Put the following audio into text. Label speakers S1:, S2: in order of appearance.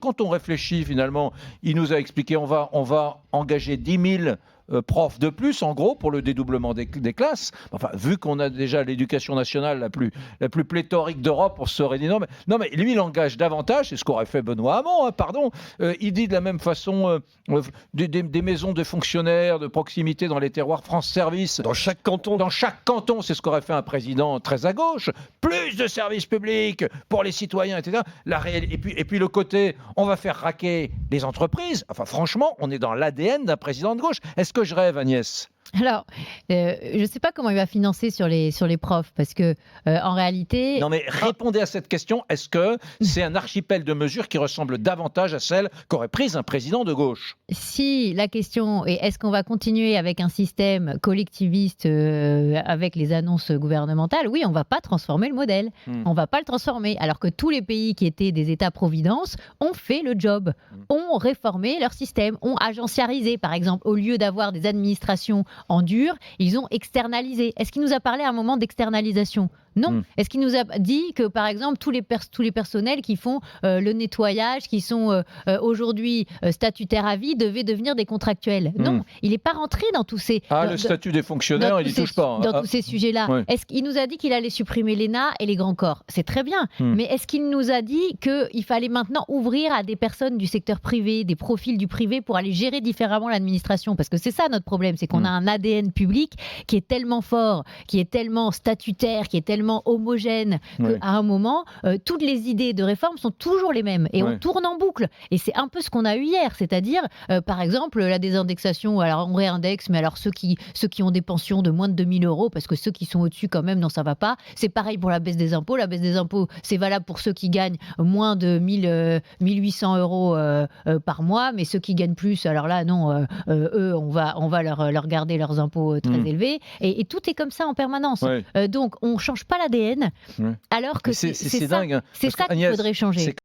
S1: Quand on réfléchit, finalement, il nous a expliqué on va engager 10 000 profs de plus, en gros, pour le dédoublement des classes. Enfin, vu qu'on a déjà l'éducation nationale la plus pléthorique d'Europe, on se serait dit non, mais lui, il engage davantage, c'est ce qu'aurait fait Benoît Hamon, hein, pardon. Il dit de la même façon des maisons de fonctionnaires de proximité dans les terroirs France Service.
S2: Dans chaque canton.
S1: Dans chaque canton, c'est ce qu'aurait fait un président très à gauche. Plus de services publics pour les citoyens, etc. Et puis le côté, on va faire raquer les entreprises. Enfin, franchement, on est dans l'ADN d'un président de gauche. Est-ce que je rêve, Agnès ?
S3: Alors, je ne sais pas comment il va financer sur les profs, parce que en réalité...
S1: Non, mais répondez à cette question. Est-ce que c'est un archipel de mesures qui ressemble davantage à celle qu'aurait prise un président de gauche ?
S3: Si la question est est-ce qu'on va continuer avec un système collectiviste avec les annonces gouvernementales, oui, on ne va pas transformer le modèle. On ne va pas le transformer. Alors que tous les pays qui étaient des États-providence ont fait le job, ont réformé leur système, ont agenciarisé. Par exemple, au lieu d'avoir des administrations en dur, ils ont externalisé. Est-ce qu'il nous a parlé à un moment d'externalisation ? Non. Est-ce qu'il nous a dit que, par exemple, tous les personnels qui font le nettoyage, qui sont aujourd'hui statutaires à vie, devaient devenir des contractuels ? Non. Il n'est pas rentré dans tous ces...
S1: le statut des fonctionnaires, il n'y touche pas.
S3: Dans tous ces sujets-là. Ouais. Est-ce qu'il nous a dit qu'il allait supprimer l'ENA et les grands corps ? C'est très bien. Mais est-ce qu'il nous a dit qu'il fallait maintenant ouvrir à des personnes du secteur privé, des profils du privé pour aller gérer différemment l'administration ? Parce que c'est ça notre problème, c'est qu'on a un ADN public qui est tellement fort, qui est tellement statutaire, qui est tellement homogène qu'à un moment, toutes les idées de réforme sont toujours les mêmes et on tourne en boucle. Et c'est un peu ce qu'on a eu hier, c'est-à-dire, par exemple, la désindexation. Alors, on réindexe, mais alors ceux qui ont des pensions de moins de 2 000 euros, parce que ceux qui sont au-dessus, quand même, non, ça va pas. C'est pareil pour la baisse des impôts. La baisse des impôts, c'est valable pour ceux qui gagnent moins de 1 800 euros par mois, mais ceux qui gagnent plus, alors là, non, eux, on va leur garder leurs impôts très élevés. Et tout est comme ça en permanence. Donc, on change pas l'ADN, alors que c'est ça,
S1: dingue, hein,
S3: c'est ça qu'il faudrait changer.